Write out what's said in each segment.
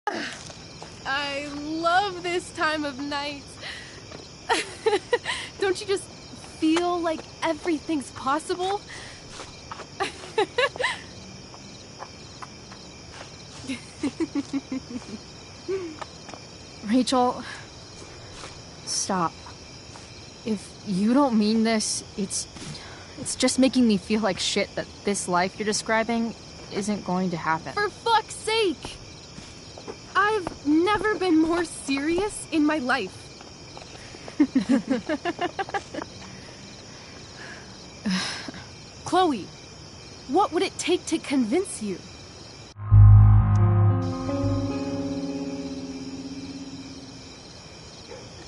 I love this time of night. Don't you just feel like everything's possible? Rachel, stop. If you don't mean this, it's just making me feel like shit that this life you're describing isn't going to happen. For fuck's sake! I've never been more serious in my life. Chloe, what would it take to convince you?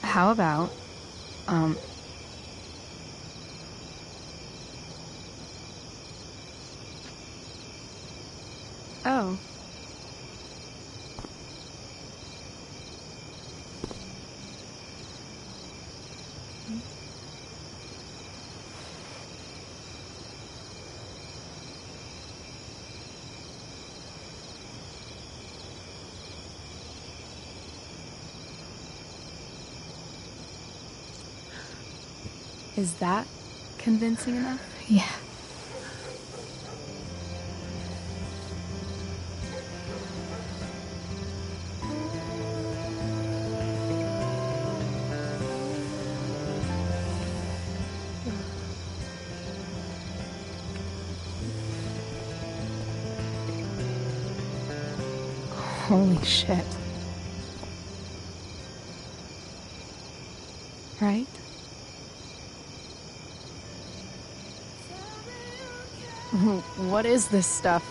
How about, Oh. Is that convincing enough? yeah. Holy shit. Right? What is this stuff?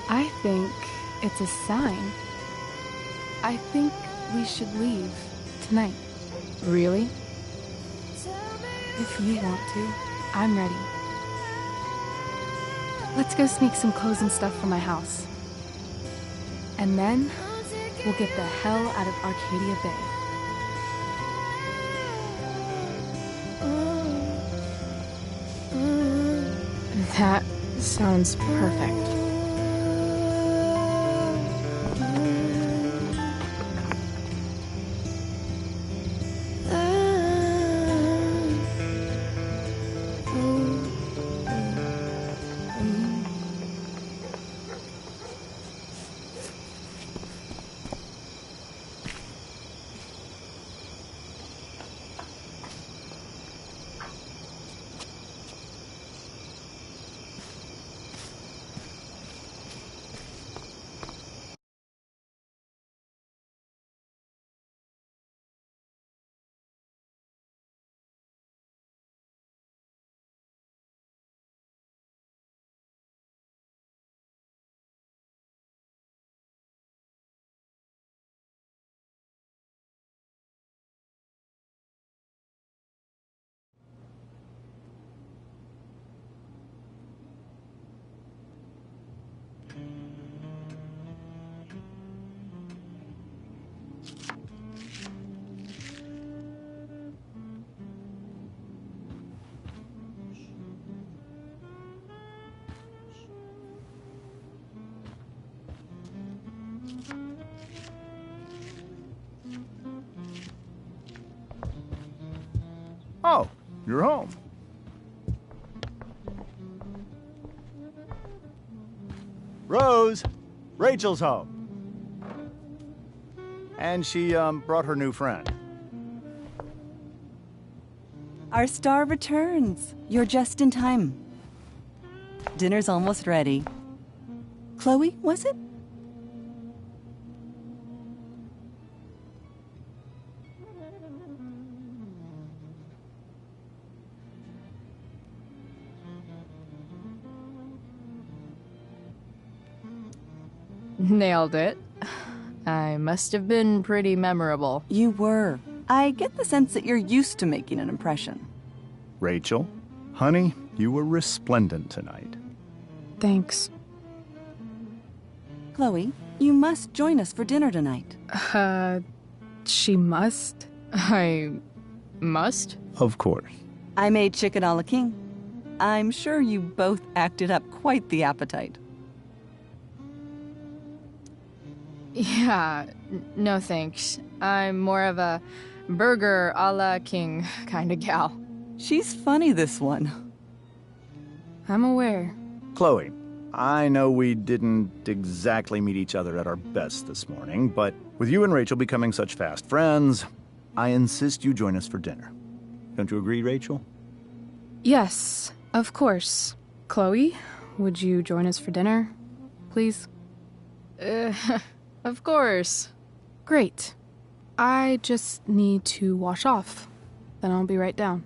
I think it's a sign. I think we should leave tonight. Really? If you want to, I'm ready. Let's go sneak some clothes and stuff from my house. And then we'll get the hell out of Arcadia Bay. That sounds perfect. Oh, you're home. Rose, Rachel's home. And she, brought her new friend. Our star returns. You're just in time. Dinner's almost ready. Chloe, was it? Nailed it. I must have been pretty memorable. You were. I get the sense that you're used to making an impression. Rachel, honey, you were resplendent tonight. Thanks. Chloe, you must join us for dinner tonight. She must? I must? Of course. I made chicken a la king. I'm sure you both acted up quite the appetite. Yeah, no thanks. I'm more of a burger a la king kind of gal. She's funny, this one. I'm aware. Chloe, I know we didn't exactly meet each other at our best this morning, but with you and Rachel becoming such fast friends, I insist you join us for dinner. Don't you agree, Rachel? Yes, of course. Chloe, would you join us for dinner, please? Of course. Great. I just need to wash off. Then I'll be right down.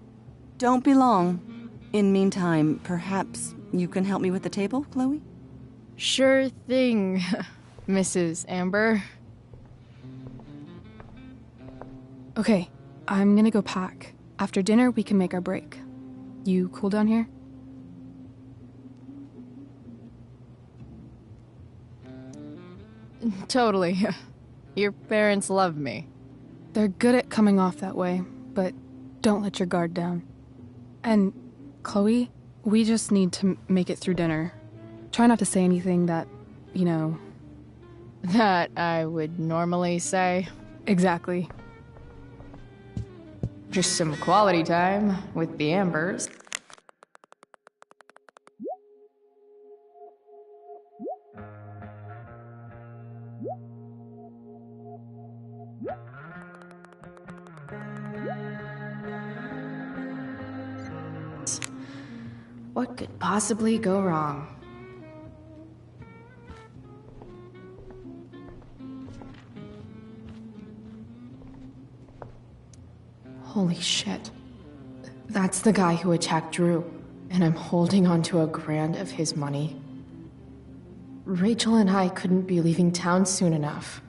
Don't be long. In meantime, perhaps you can help me with the table, Chloe? Sure thing, Mrs. Amber. Okay, I'm gonna go pack. After dinner, we can make our break. You cool down here? Totally. Your parents love me. They're good at coming off that way, but don't let your guard down. And, Chloe, we just need to make it through dinner. Try not to say anything that, you know... That I would normally say. Exactly. Just some quality time with the Ambers. What could possibly go wrong? Holy shit. That's the guy who attacked Drew, and I'm holding on to $1,000 of his money. Rachel and I couldn't be leaving town soon enough.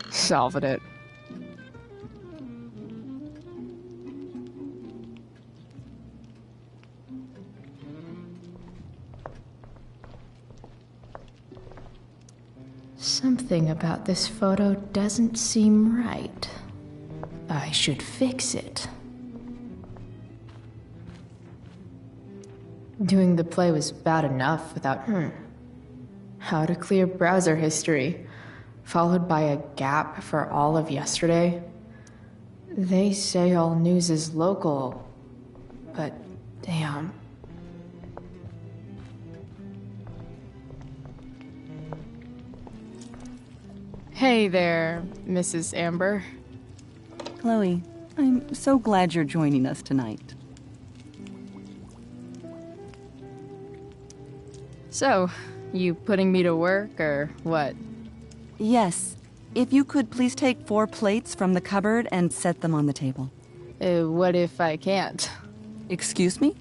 Solving it. Something about this photo doesn't seem right. I should fix it. Doing the play was bad enough without how to clear browser history, followed by a gap for all of yesterday. They say all news is local, but damn. Hey there, Mrs. Amber. Chloe, I'm so glad you're joining us tonight. So, you putting me to work or what? Yes. If you could please take 4 plates from the cupboard and set them on the table. What if I can't? Excuse me?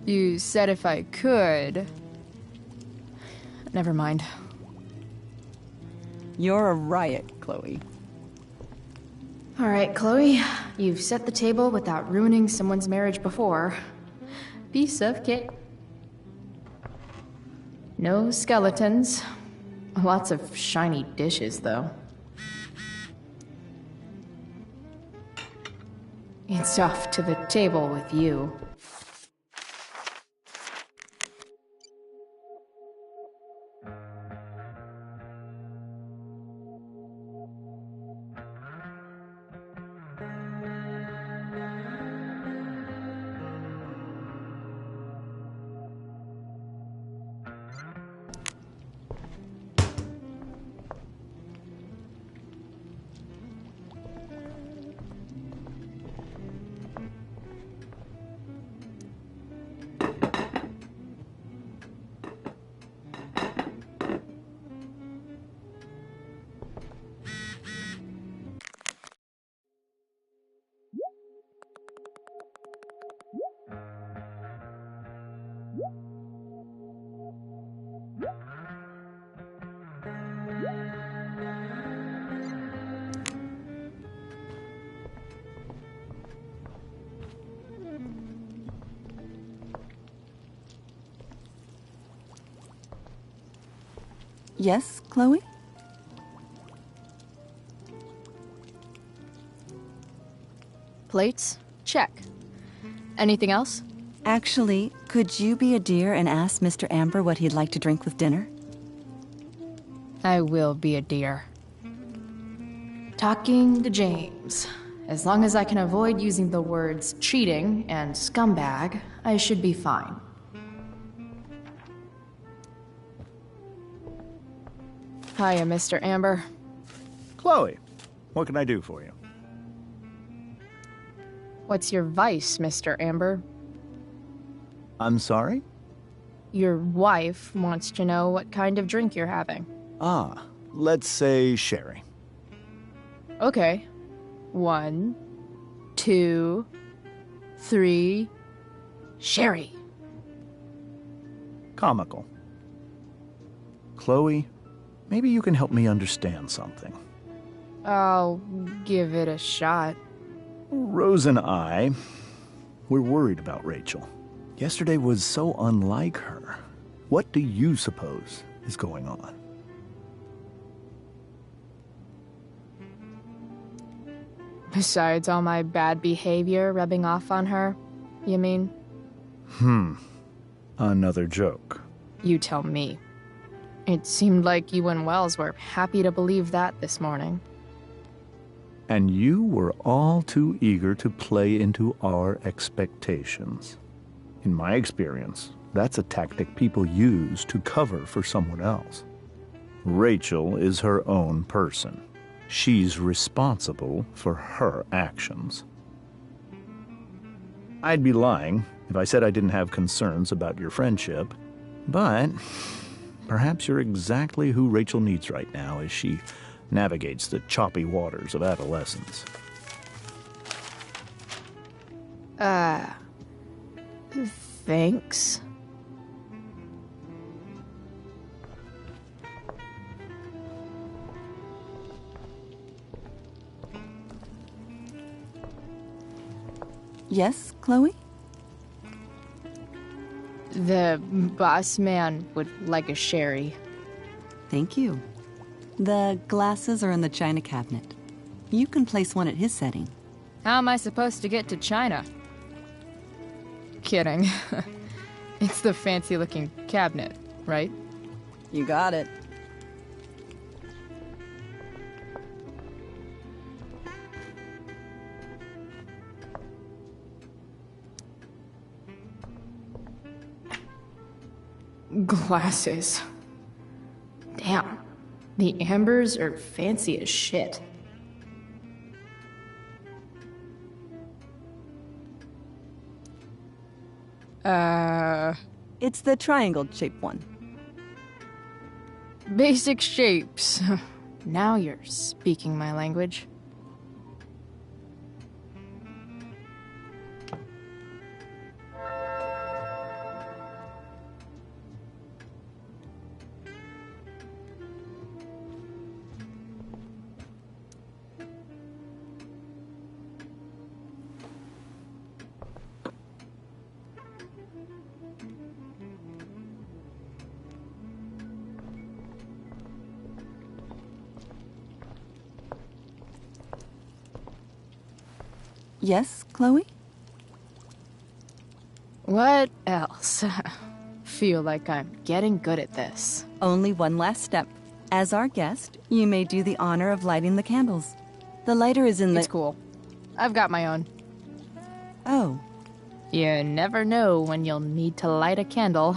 You said if I could. Never mind. You're a riot, Chloe. All right, Chloe. You've set the table without ruining someone's marriage before. Piece of cake. No skeletons. Lots of shiny dishes, though. It's off to the table with you. Yes, Chloe? Plates? Check. Anything else? Actually, could you be a dear and ask Mr. Amber what he'd like to drink with dinner? I will be a dear. Talking to James. As long as I can avoid using the words cheating and scumbag, I should be fine. Hiya, Mr. Amber. Chloe, what can I do for you? What's your vice, Mr. Amber? I'm sorry? Your wife wants to know what kind of drink you're having. Ah, let's say sherry. Okay. 1, 2, 3. Sherry. Comical. Chloe, maybe you can help me understand something. I'll give it a shot. Rose and I, we're worried about Rachel. Yesterday was so unlike her. What do you suppose is going on? Besides all my bad behavior rubbing off on her, you mean? Another joke. You tell me. It seemed like you and Wells were happy to believe that this morning. And you were all too eager to play into our expectations. In my experience, that's a tactic people use to cover for someone else. Rachel is her own person. She's responsible for her actions. I'd be lying if I said I didn't have concerns about your friendship, but perhaps you're exactly who Rachel needs right now as she navigates the choppy waters of adolescence. Thanks. Yes, Chloe? The boss man would like a sherry. Thank you. The glasses are in the china cabinet. You can place one at his setting. How am I supposed to get to China? Kidding. It's the fancy-looking cabinet, right? You got it. Glasses. Damn. The Ambers are fancy as shit. It's the triangle-shaped one. Basic shapes. Now you're speaking my language. Yes, Chloe? What else? Feel like I'm getting good at this. Only one last step. As our guest, you may do the honor of lighting the candles. The lighter is in the... It's cool. I've got my own. Oh. You never know when you'll need to light a candle,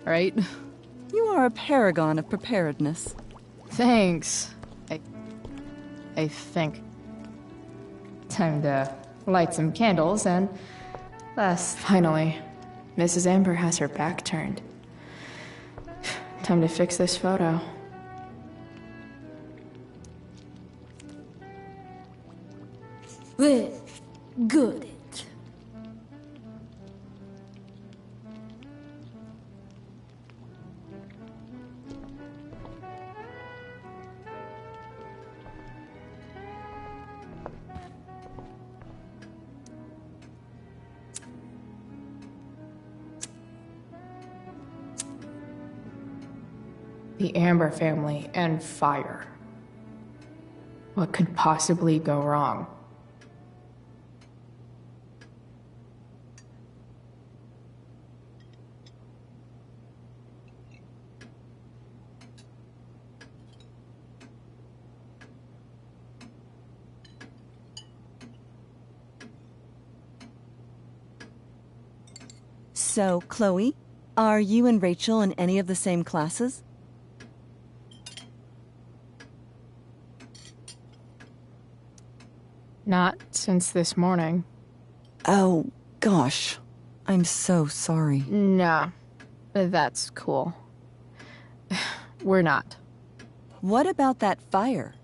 right? You are a paragon of preparedness. Thanks. I think. Time to light some candles and... Finally, Mrs. Amber has her back turned. Time to fix this photo. Good. The Amber family and fire. What could possibly go wrong? So, Chloe, are you and Rachel in any of the same classes? Not since this morning. Oh, gosh. I'm so sorry. Nah, that's cool. We're not. What about that fire?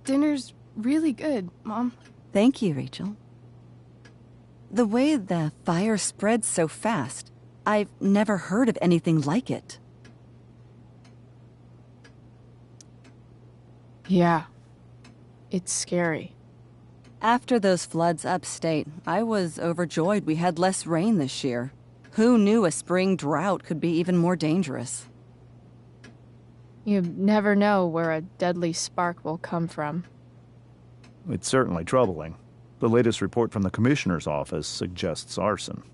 Dinner's really good, Mom. Thank you, Rachel. The way the fire spreads so fast, I've never heard of anything like it. Yeah, it's scary. After those floods upstate, I was overjoyed we had less rain this year. Who knew a spring drought could be even more dangerous? You never know where a deadly spark will come from. It's certainly troubling. The latest report from the Commissioner's office suggests arson.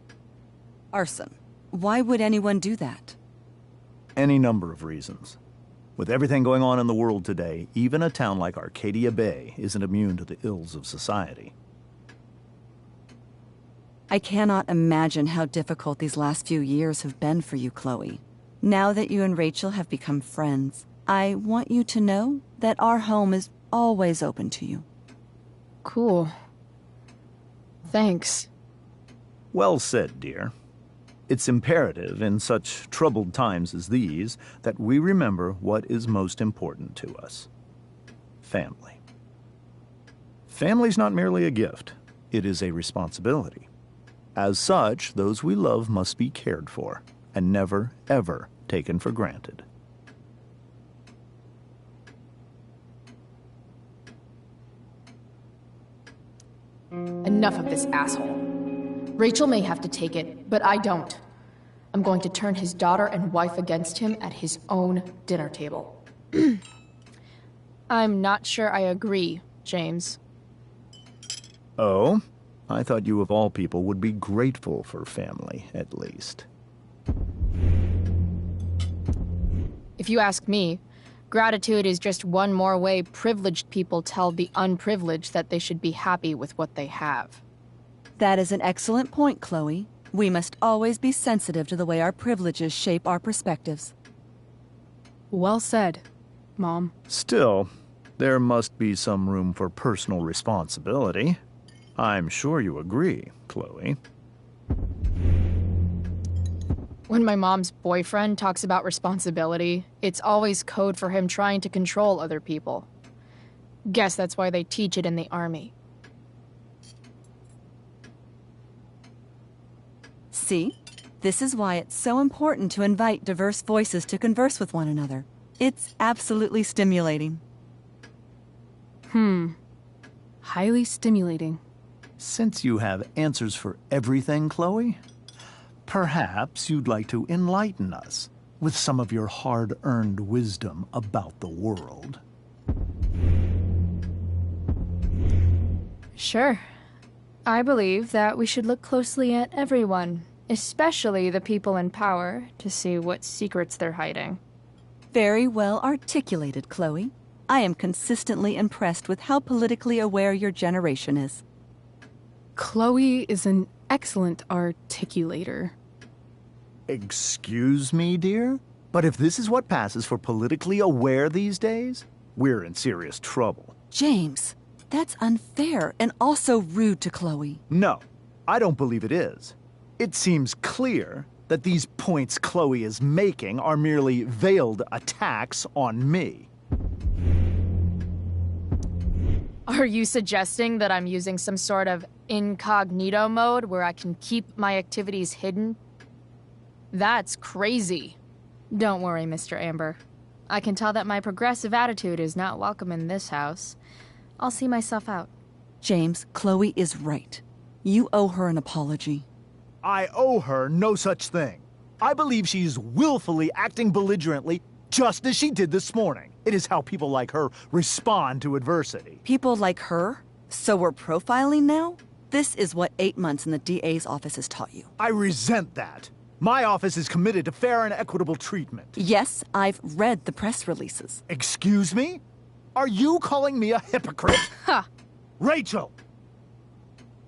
Arson. Why would anyone do that? Any number of reasons. With everything going on in the world today, even a town like Arcadia Bay isn't immune to the ills of society. I cannot imagine how difficult these last few years have been for you, Chloe. Now that you and Rachel have become friends, I want you to know that our home is always open to you. Cool. Thanks. Well said, dear. It's imperative in such troubled times as these that we remember what is most important to us. Family. Family's not merely a gift. It is a responsibility. As such, those we love must be cared for and never, ever taken for granted. Enough of this asshole. Rachel may have to take it, but I don't. I'm going to turn his daughter and wife against him at his own dinner table. I'm not sure I agree, James. Oh? I thought you of all people would be grateful for family, at least. If you ask me, gratitude is just one more way privileged people tell the unprivileged that they should be happy with what they have. That is an excellent point, Chloe. We must always be sensitive to the way our privileges shape our perspectives. Well said, Mom. Still, there must be some room for personal responsibility. I'm sure you agree, Chloe. When my mom's boyfriend talks about responsibility, it's always code for him trying to control other people. Guess that's why they teach it in the army. See? This is why it's so important to invite diverse voices to converse with one another. It's absolutely stimulating. Highly stimulating. Since you have answers for everything, Chloe, perhaps you'd like to enlighten us with some of your hard-earned wisdom about the world. Sure. I believe that we should look closely at everyone, especially the people in power, to see what secrets they're hiding. Very well articulated, Chloe. I am consistently impressed with how politically aware your generation is. Chloe is an excellent articulator. Excuse me, dear? But if this is what passes for politically aware these days, we're in serious trouble. James, that's unfair and also rude to Chloe. No, I don't believe it is. It seems clear that these points Chloe is making are merely veiled attacks on me. Are you suggesting that I'm using some sort of incognito mode where I can keep my activities hidden? That's crazy. Don't worry, Mr. Amber. I can tell that my progressive attitude is not welcome in this house. I'll see myself out. James, Chloe is right. You owe her an apology. I owe her no such thing. I believe she's willfully acting belligerently just as she did this morning. It is how people like her respond to adversity. People like her? So we're profiling now? This is what 8 months in the DA's office has taught you. I resent that. My office is committed to fair and equitable treatment. Yes, I've read the press releases. Excuse me? Are you calling me a hypocrite? Ha! Rachel!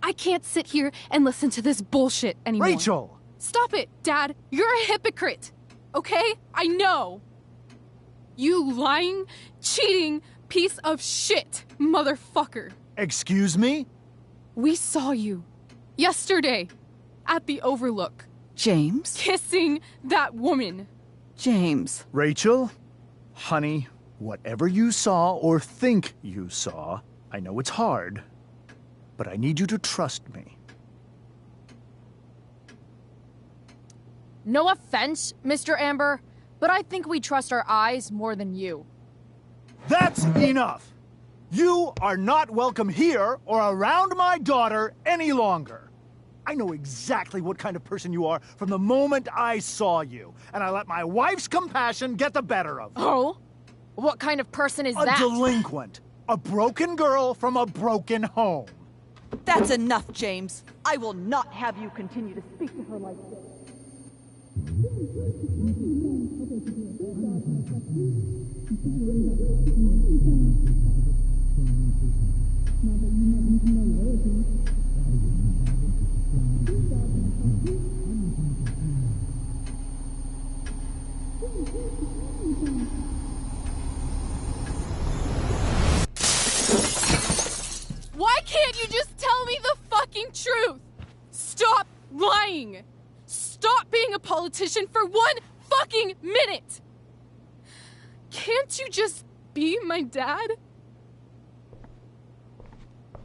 I can't sit here and listen to this bullshit anymore. Rachel! Stop it, Dad. You're a hypocrite. Okay? I know. You lying, cheating piece of shit, motherfucker. Excuse me? We saw you yesterday at the Overlook. James? Kissing that woman. James. Rachel? Honey, whatever you saw or think you saw, I know it's hard, but I need you to trust me. No offense, Mr. Amber, but I think we trust our eyes more than you. That's enough! You are not welcome here or around my daughter any longer. I know exactly what kind of person you are from the moment I saw you, and I let my wife's compassion get the better of me. Oh? What kind of person is A that? delinquent. A broken girl from a broken home. That's enough, James. I will not have you continue to speak to her like this. Why can't you just tell me the fucking truth? Stop lying. Stop being a politician for 1 fucking minute. Can't you just be my dad?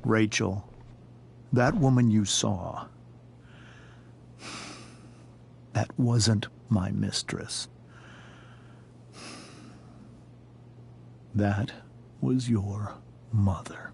Rachel, that woman you saw, that wasn't my mistress. That was your mother.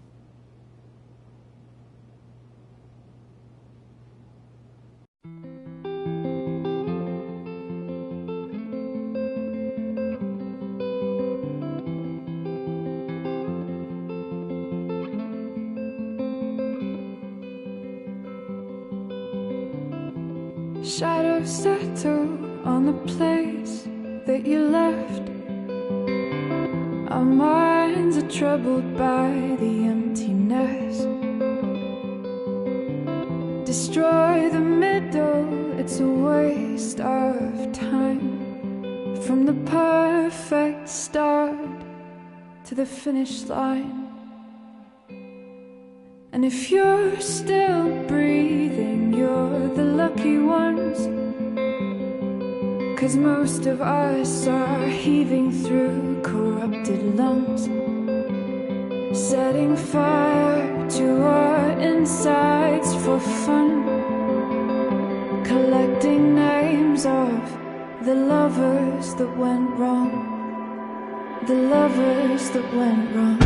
Shadows settle on the place that you left. Our minds are troubled by the emptiness. Destroy the middle, it's a waste of time. From the perfect start to the finish line. And if you're still breathing, you're the lucky ones. 'Cause most of us are heaving through corrupted lungs, setting fire to our insides for fun, collecting names of the lovers that went wrong, the lovers that went wrong.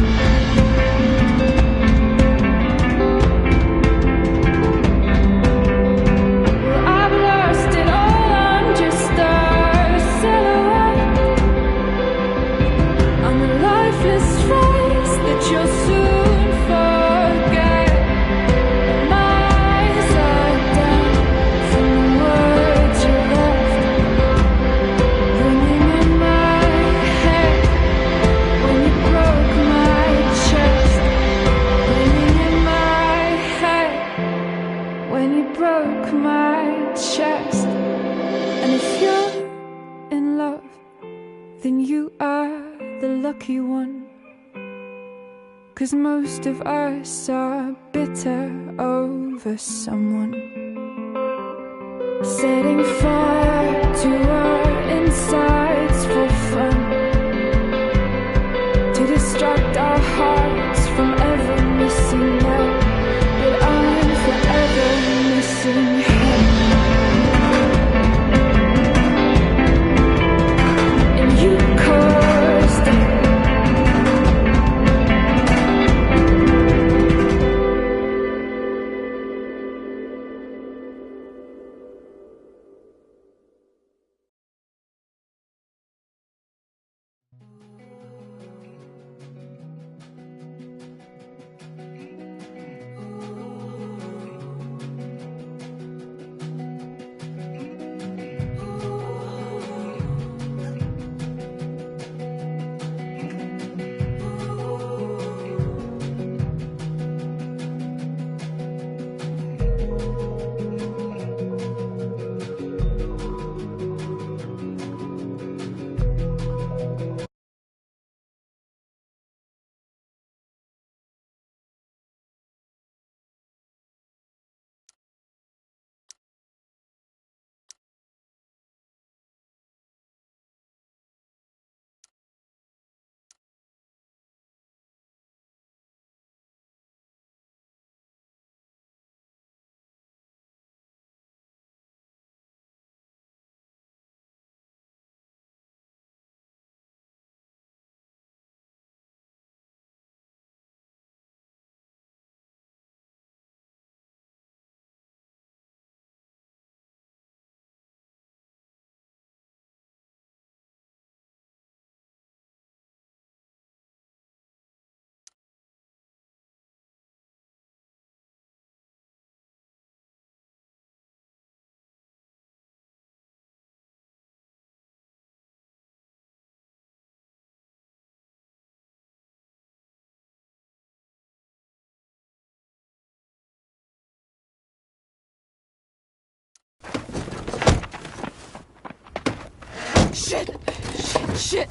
Lucky one, 'cause most of us are bitter over someone, setting fire to our insides for fun, to distract our hearts from ever missing out. But I'm forever missing him. And you caused it. Shit!